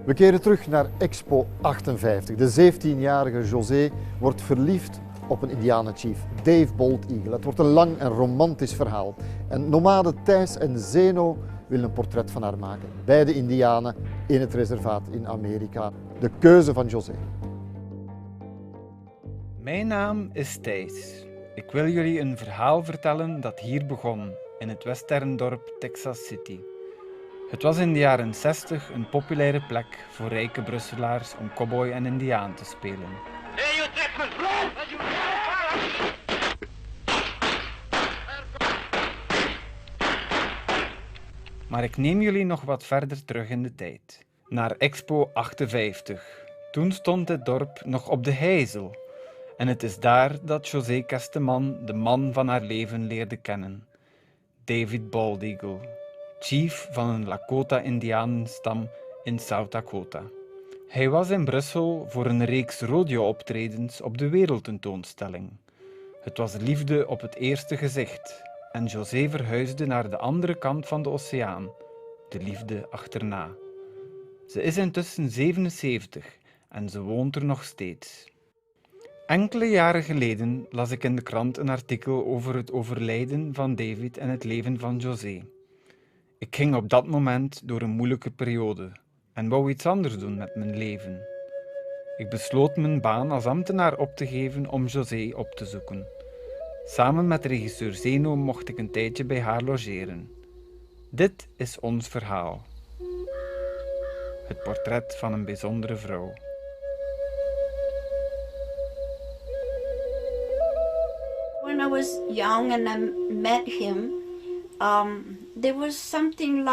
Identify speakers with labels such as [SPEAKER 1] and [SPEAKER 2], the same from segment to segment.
[SPEAKER 1] We keren terug naar Expo 58. De 17-jarige Josée wordt verliefd op een Indianenchief, Dave Bald Eagle. Het wordt een lang en romantisch verhaal. En Nomade Tijs en Synaeve willen een portret van haar maken. Beide Indianen in het reservaat in Amerika. De keuze van Josée.
[SPEAKER 2] Mijn naam is Tijs. Ik wil jullie een verhaal vertellen dat hier begon, in het westerndorp Texas City. Het was in de jaren 60 een populaire plek voor rijke Brusselaars om cowboy en indiaan te spelen. Maar ik neem jullie nog wat verder terug in de tijd, naar Expo 58. Toen stond dit dorp nog op de heizel. En het is daar dat Josée Kesteman de man van haar leven leerde kennen. David Bald Eagle, chief van een Lakota-Indianenstam in South Dakota. Hij was in Brussel voor een reeks rodeo-optredens op de wereldtentoonstelling. Het was liefde op het eerste gezicht en Josée verhuisde naar de andere kant van de oceaan, de liefde achterna. Ze is intussen 77 en ze woont er nog steeds. Enkele jaren geleden las ik in de krant een artikel over het overlijden van David en het leven van Josée. Ik ging op dat moment door een moeilijke periode en wou iets anders doen met mijn leven. Ik besloot mijn baan als ambtenaar op te geven om Josée op te zoeken. Samen met regisseur Zeno mocht ik een tijdje bij haar logeren. Dit is ons verhaal. Het portret van een bijzondere vrouw.
[SPEAKER 3] When I was young and I met him, there was something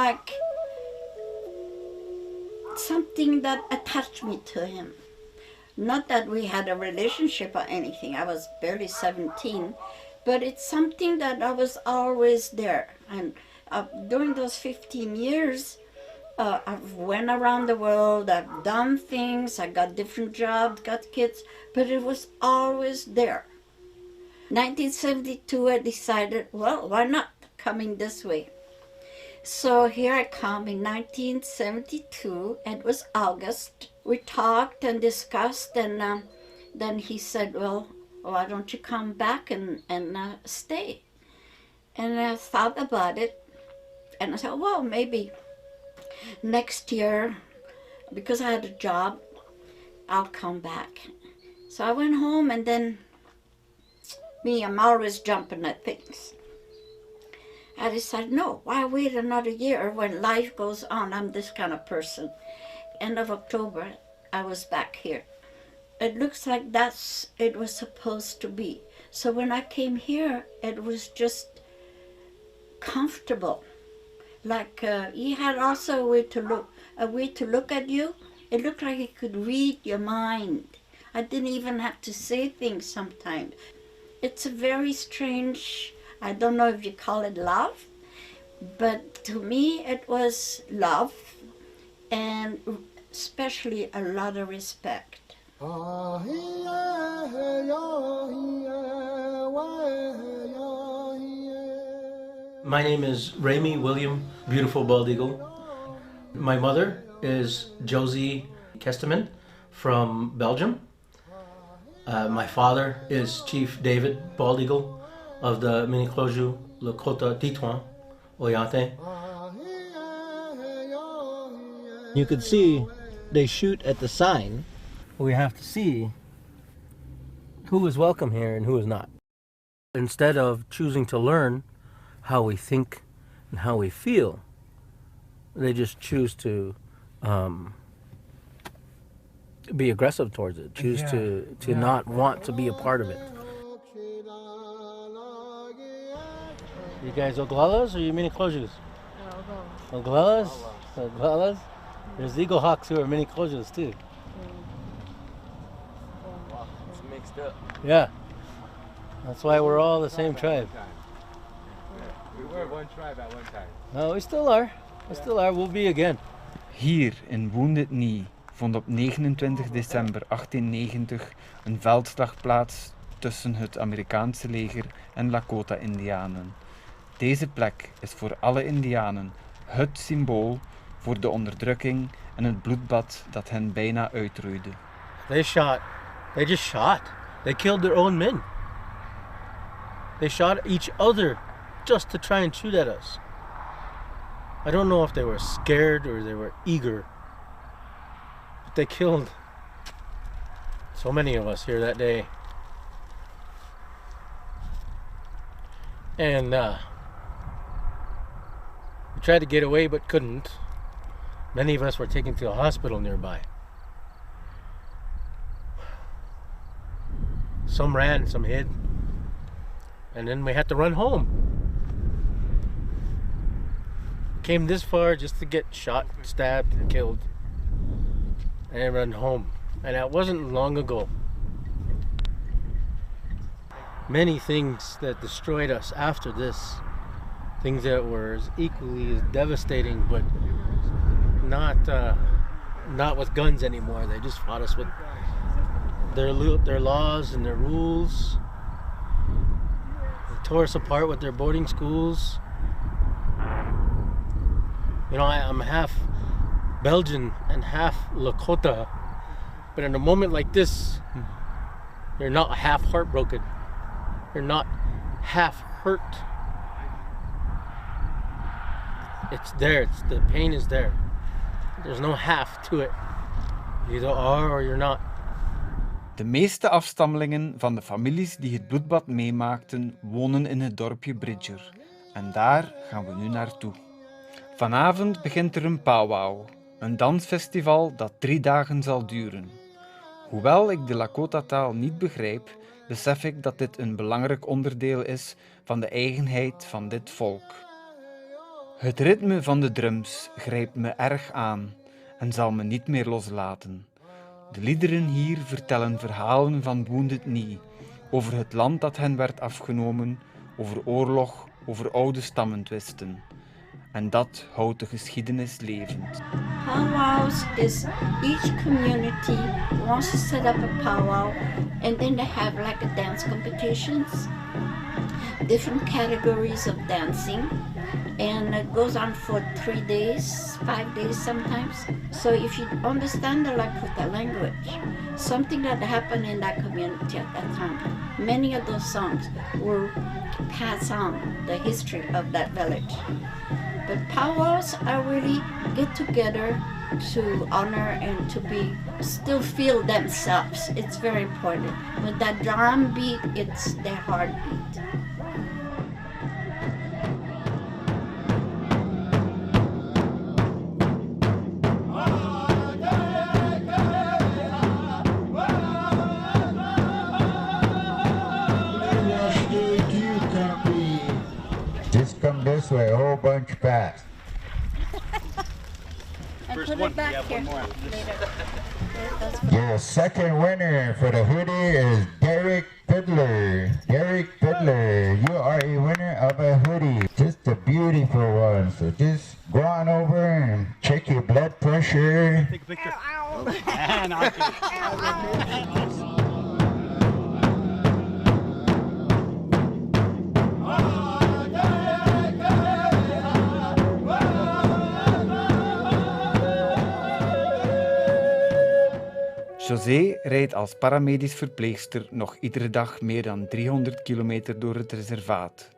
[SPEAKER 3] that attached me to him. Not that we had a relationship or anything. I was barely 17, but it's something that I was always there. And during those 15 years, I've went around the world. I've done things. I got different jobs, got kids, but it was always there. 1972, I decided, well, why not coming this way? So here I come in 1972. It was August. We talked and discussed, and then he said, well, why don't you come back and stay? And I thought about it, and I said, well, maybe next year, because I had a job, I'll come back. So I went home, and then I'm always jumping at things. I decided, no, why wait another year when life goes on? I'm this kind of person. End of October, I was back here. It looks like it was supposed to be. So when I came here, it was just comfortable. Like he had also a way to look at you. It looked like he could read your mind. I didn't even have to say things sometimes. It's a very strange, I don't know if you call it love, but to me it was love and especially a lot of respect.
[SPEAKER 4] My name is Remy William Beautiful Bald Eagle. My mother is Josée Kesteman from Belgium. My father is Chief David Bald Eagle of the Minikloju Lakota Leader. You could see they shoot at the sign. We have to see who is welcome here and who is not. Instead of choosing to learn how we think and how we feel, they just choose to be aggressive towards it, choose to not want to be a part of it. You guys Oglalas or you Minikloju's? Oglalas? Oglalas? There's Eagle Hawks who are Minikloju's too.
[SPEAKER 5] It's mixed up.
[SPEAKER 4] Yeah. That's why we're all the same tribe.
[SPEAKER 5] We were one tribe at one time.
[SPEAKER 4] No, we still are. We still are. We'll be again.
[SPEAKER 2] Hier in Wounded Knee vond op 29 december 1890 een veldslag plaats tussen het Amerikaanse leger en Lakota-Indianen. Deze plek is voor alle Indianen het symbool voor de onderdrukking en het bloedbad dat hen bijna uitroeide.
[SPEAKER 4] They just shot. They killed their own men. They shot each other just to try and shoot at us. I don't know if they were scared or they were eager, but they killed so many of us here that day. And we tried to get away but couldn't. Many of us were taken to a hospital nearby. Some ran, some hid. And then we had to run home. Came this far just to get shot, stabbed, and killed. And run home. And that wasn't long ago. Many things that destroyed us after this. Things that were as equally as devastating, but not with guns anymore. They just fought us with their laws and their rules. They tore us apart with their boarding schools. You know, I'm half Belgian and half Lakota, but in a moment like this, you're not half heartbroken. You're not half hurt. It's there. The pain is there. There's no half to it. You either are or you're not.
[SPEAKER 2] De meeste afstammelingen van de families die het bloedbad meemaakten wonen in het dorpje Bridger. En daar gaan we nu naartoe. Vanavond begint er een powwow, een dansfestival dat 3 dagen zal duren. Hoewel ik de Lakota-taal niet begrijp, besef ik dat dit een belangrijk onderdeel is van de eigenheid van dit volk. Het ritme van de drums grijpt me erg aan en zal me niet meer loslaten. De liederen hier vertellen verhalen van Wounded Knee, over het land dat hen werd afgenomen, over oorlog, over oude stammentwisten. En dat houdt de geschiedenis levend.
[SPEAKER 3] Powwows is each community wants to set up a powwow, and then they have like a dance competitions, different categories of dancing, and it goes on for 3 days, 5 days sometimes. So if you understand the Lakota language, something that happened in that community at that time, many of those songs will pass on the history of that village. But powwows are really get together to honor and to be still feel themselves. It's very important. With that drum beat, it's their heartbeat.
[SPEAKER 6] Just come this way, a whole bunch fast.
[SPEAKER 3] And put it back here later.
[SPEAKER 6] Your second winner for the hoodie is Derek Fiddler. Derek Fiddler, you are a winner of a hoodie. Just a beautiful one. So just go on over and check your blood pressure.
[SPEAKER 4] Take a picture.
[SPEAKER 2] Josée rijdt als paramedisch verpleegster nog iedere dag meer dan 300 kilometer door het reservaat.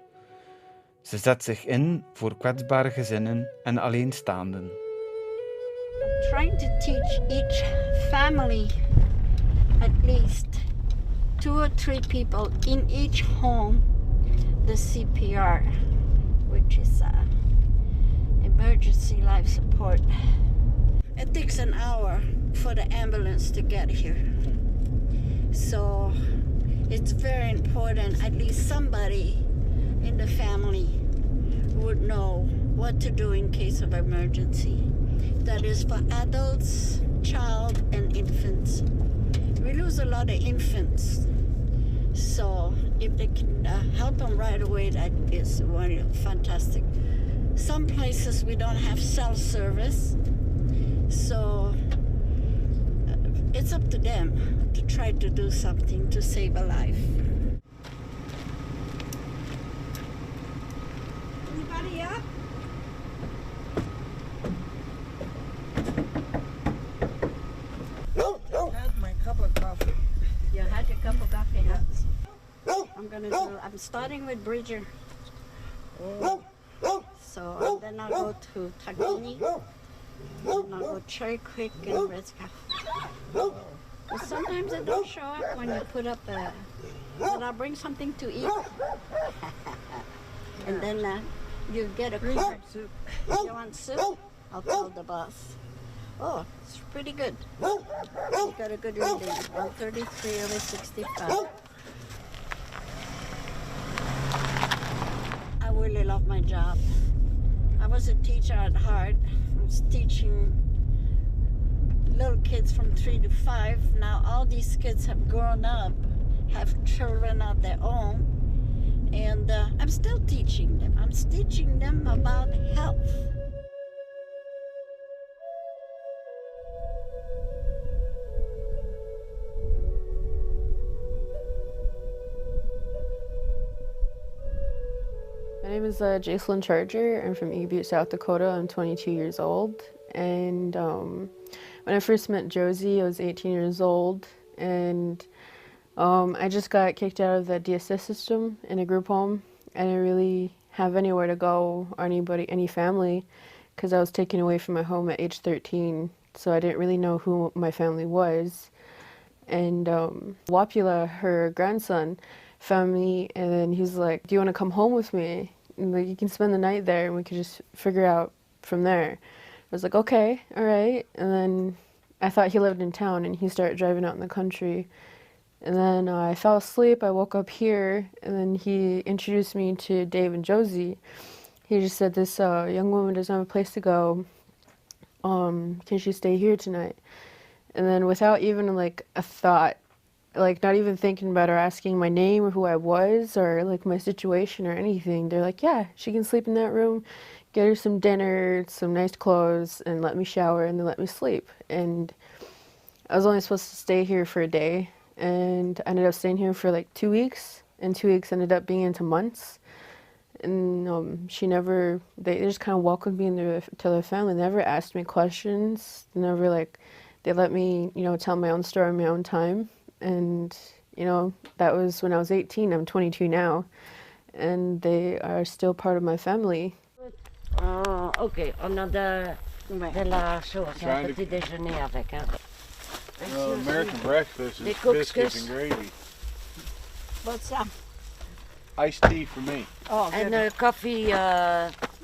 [SPEAKER 2] Ze zet zich in voor kwetsbare gezinnen en alleenstaanden.
[SPEAKER 3] Trying to teach each family at least 2 or 3 people in each home the CPR, which is emergency life support. It takes an hour for the ambulance to get here. So it's very important at least somebody in the family would know what to do in case of emergency. That is for adults, child, and infants. We lose a lot of infants. So if they can help them right away, that is fantastic. Some places we don't have cell service. So it's up to them to try to do something to save a life. Anybody up? I'm starting with Bridger. So then I'll go to Tagini. And I'll go Cherry Creek and Redska. But sometimes it don't show up when you put up a... But I'll bring something to eat. And then you get a card. Soup. You want soup? I'll tell the boss. Oh, it's pretty good. You got a good reading. 133 over 65. I really love my job. I was a teacher at heart. I was teaching little kids from 3 to 5. Now all these kids have grown up, have children of their own, and I'm still teaching them. I'm teaching them about health.
[SPEAKER 7] My name is Jacelyn Charger. I'm from Butte, South Dakota. I'm 22 years old. And when I first met Josie, I was 18 years old. And I just got kicked out of the DSS system in a group home. I didn't really have anywhere to go or any family, because I was taken away from my home at age 13. So I didn't really know who my family was. And Wapula, her grandson, found me, and then he's like, "Do you want to come home with me? And, like, you can spend the night there, and we could just figure out from there." I was like, "Okay, all right." And then I thought he lived in town, and he started driving out in the country. And then I fell asleep. I woke up here, and then he introduced me to Dave and Josie. He just said, "This young woman doesn't have a place to go. Can she stay here tonight?" And then without even like a thought, like not even thinking about or asking my name or who I was or like my situation or anything, they're like, "Yeah, she can sleep in that room, get her some dinner, some nice clothes, and let me shower, and then let me sleep." And I was only supposed to stay here for a day, and I ended up staying here for like 2 weeks, and 2 weeks ended up being into months. And they just kind of welcomed me to their family. They never asked me questions. They let me, tell my own story in my own time. And, that was when I was 18. I'm 22 now. And they are still part of my family.
[SPEAKER 8] Oh, ok. On a de la chose, un petit déjeuner avec. Hein.
[SPEAKER 5] American breakfast is biscuits and gravy.
[SPEAKER 3] What's that?
[SPEAKER 5] Iced tea for me.
[SPEAKER 3] Oh, good.
[SPEAKER 8] And coffee,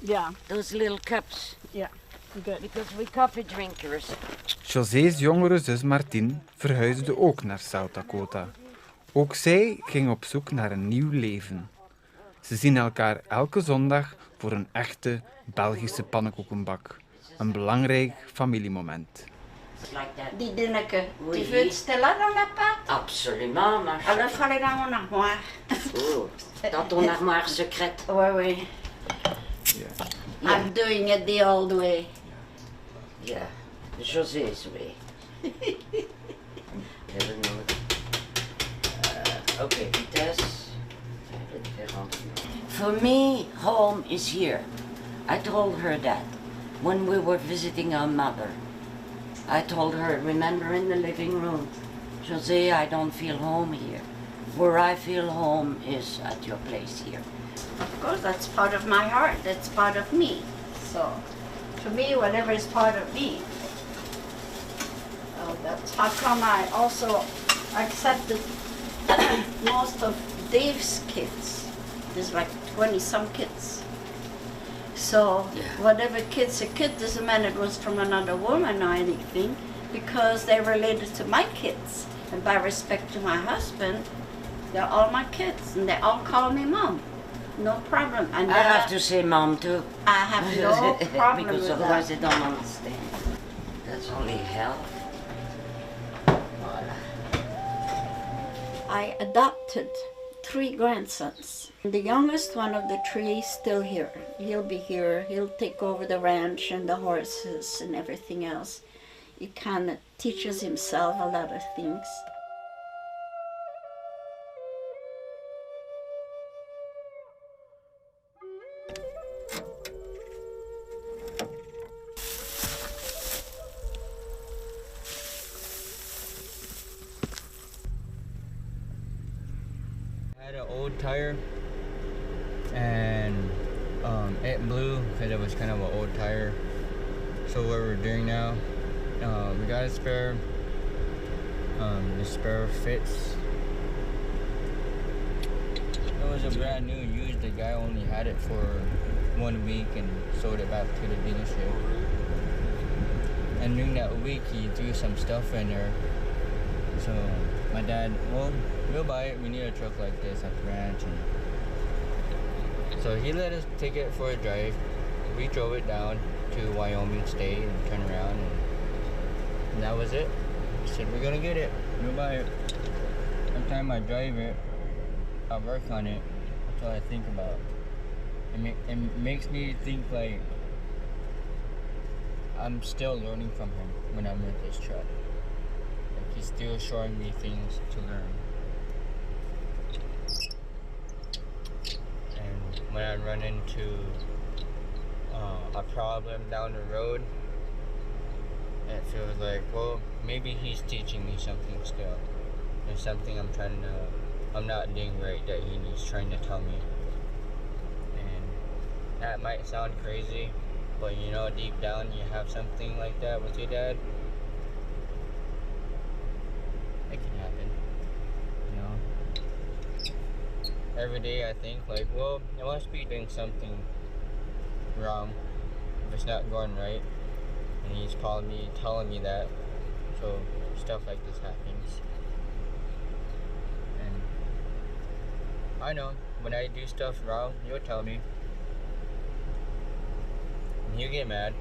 [SPEAKER 3] Yeah,
[SPEAKER 8] those little cups.
[SPEAKER 3] yeah, good.
[SPEAKER 8] Because we coffee drinkers.
[SPEAKER 2] José's jongere zus Martine verhuisde ook naar South Dakota. Ook zij ging op zoek naar een nieuw leven. Ze zien elkaar elke zondag voor een echte Belgische pannenkoekenbak. Een belangrijk familiemoment.
[SPEAKER 3] Die dinneke, tu veux te stellen dans la pâte?
[SPEAKER 8] Absolument, ma chérie.
[SPEAKER 3] Alors, il fallait dans mon armoire.
[SPEAKER 8] Oh, dans ton armoire secrète.
[SPEAKER 3] Oui, oui.
[SPEAKER 8] Yeah.
[SPEAKER 3] I'm doing it the old way.
[SPEAKER 8] Yeah, José's way. Okay, vitesse. For me, home is here. I told her that when we were visiting our mother. I told her, remember in the living room, Josée, I don't feel home here. Where I feel home is at your place here.
[SPEAKER 3] Of course, that's part of my heart. That's part of me. So, to me, whatever is part of me. That's how come I also accepted most of Dave's kids. There's like 20-some kids. So whatever kid's a kid doesn't matter it was from another woman or anything, because they're related to my kids. And by respect to my husband, they're all my kids, and they all call me mom. No problem. And
[SPEAKER 8] I have to say mom too.
[SPEAKER 3] I have no problem
[SPEAKER 8] because
[SPEAKER 3] with
[SPEAKER 8] otherwise
[SPEAKER 3] that.
[SPEAKER 8] they don't understand. That's only hell.
[SPEAKER 3] I adopted 3 grandsons. The youngest one of the 3 is still here. He'll be here. He'll take over the ranch and the horses and everything else. He kind of teaches himself a lot of things.
[SPEAKER 9] old tire, and it blew because it was kind of an old tire. So what we're doing now, we got a spare. The spare fits. It was a brand new used. The guy only had it for 1 week and sold it back to the dealership. And during that week, he threw some stuff in there. So my dad, well, we'll buy it. We need a truck like this at the ranch. And so he let us take it for a drive. We drove it down to Wyoming State and turned around, and that was it. We said we're gonna get it. We'll buy it. Every time I drive it, I work on it. That's all I think about. It makes me think like I'm still learning from him when I'm with this truck. Like he's still showing me things to learn. And when I run into a problem down the road, it feels like, well, maybe he's teaching me something still. There's something I'm not doing right that he's trying to tell me. And that might sound crazy, but you know, deep down you have something like that with your dad. It can happen, you know. Every day I think like, well, I must be doing something wrong if it's not going right. And he's calling me, telling me that. So stuff like this happens. And I know when I do stuff wrong, you'll tell me. And you get mad.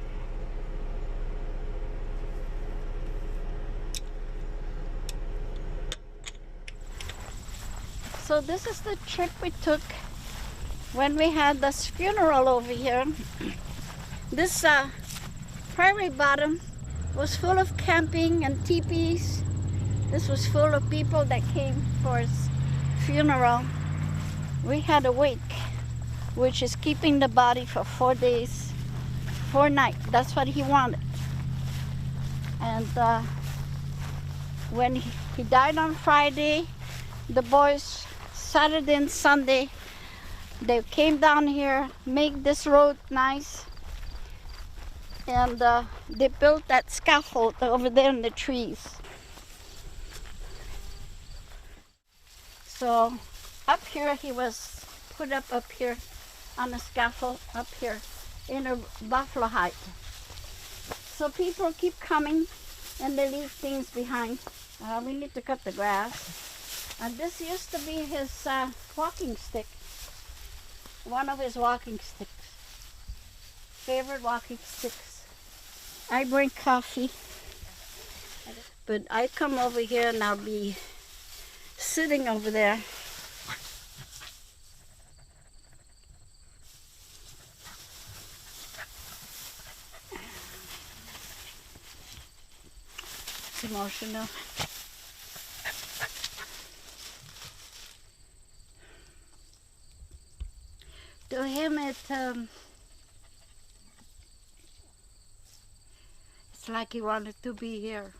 [SPEAKER 3] So this is the trip we took when we had this funeral over here. This prairie bottom was full of camping and teepees. This was full of people that came for his funeral. We had a wake, which is keeping the body for 4 days, 4 nights. That's what he wanted. And when he died on Friday, the boys, Saturday and Sunday, they came down here, make this road nice. And they built that scaffold over there in the trees. So up here, he was put up here on a scaffold up here in a buffalo hide. So people keep coming and they leave things behind. We need to cut the grass. And this used to be his walking stick. One of his walking sticks. Favorite walking sticks. I bring coffee, but I come over here and I'll be sitting over there. It's emotional. To him, it's like he wanted to be here.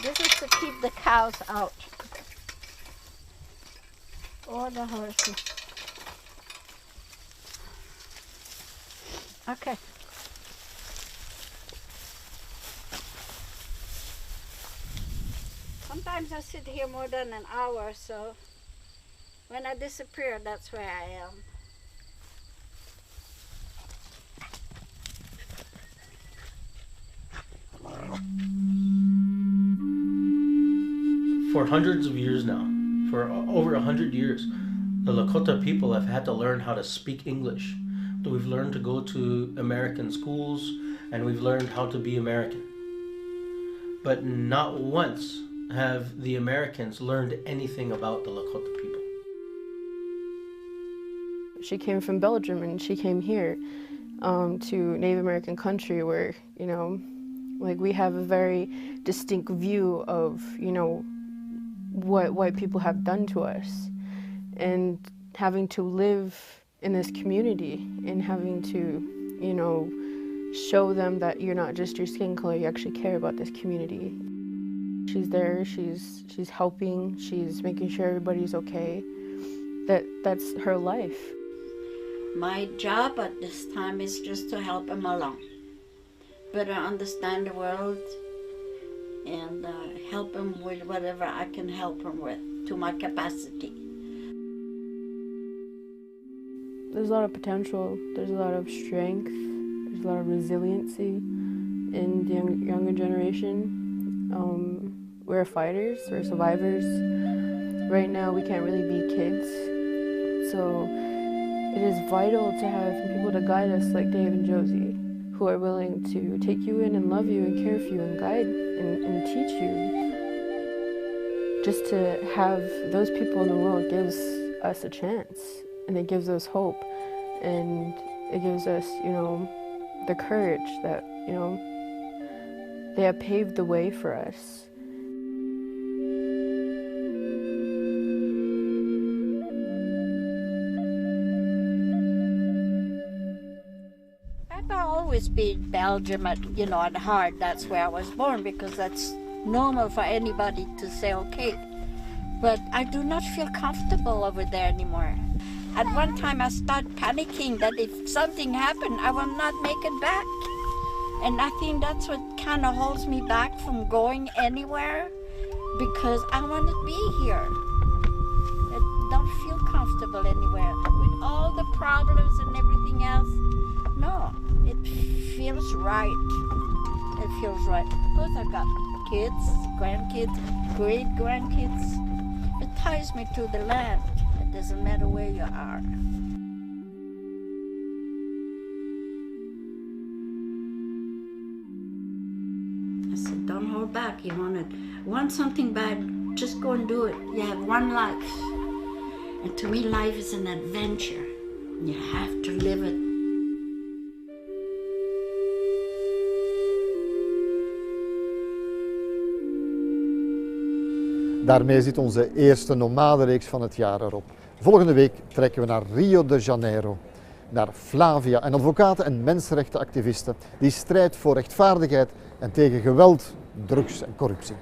[SPEAKER 3] This is to keep the cows out. Or the horses. Okay. Sometimes I sit here more than an hour, so when I disappear, that's where I am.
[SPEAKER 4] For hundreds of years now, for over 100 years, the Lakota people have had to learn how to speak English. We've learned to go to American schools, and we've learned how to be American. But not once have the Americans learned anything about the Lakota people.
[SPEAKER 7] She came from Belgium and she came here to Native American country where, you know, like we have a very distinct view of, you know, what white people have done to us. And having to live in this community and having to, you know, show them that you're not just your skin color, you actually care about this community. She's there, she's helping, she's making sure everybody's okay. That's her life.
[SPEAKER 3] My job at this time is just to help them along, better understand the world, and help them with whatever I can help them with, to my capacity.
[SPEAKER 7] There's a lot of potential, there's a lot of strength, there's a lot of resiliency in the younger generation. We're fighters, we're survivors. Right now we can't really be kids, so it is vital to have people to guide us like Dave and Josie, who are willing to take you in and love you and care for you and guide and teach you. Just to have those people in the world gives us a chance, and it gives us hope, and it gives us, the courage that, they have paved the way for us.
[SPEAKER 3] I've always been Belgium at heart. That's where I was born, because that's normal for anybody to say okay. But I do not feel comfortable over there anymore. At one time I started panicking that if something happened, I will not make it back. And I think that's what kind of holds me back from going anywhere, because I want to be here. I don't feel comfortable anywhere. With all the problems and everything else, no, it feels right. It feels right. Of course I've got kids, grandkids, great-grandkids. It ties me to the land. It doesn't matter where you are. I said, don't hold back. You want something bad, just go and do it. You have one life. And to me, life is an adventure. You have to live it.
[SPEAKER 1] Daarmee zit onze eerste nomadenreeks van het jaar erop. Volgende week trekken we naar Rio de Janeiro, naar Flavia, een advocaat en mensenrechtenactiviste die strijdt voor rechtvaardigheid en tegen geweld, drugs en corruptie.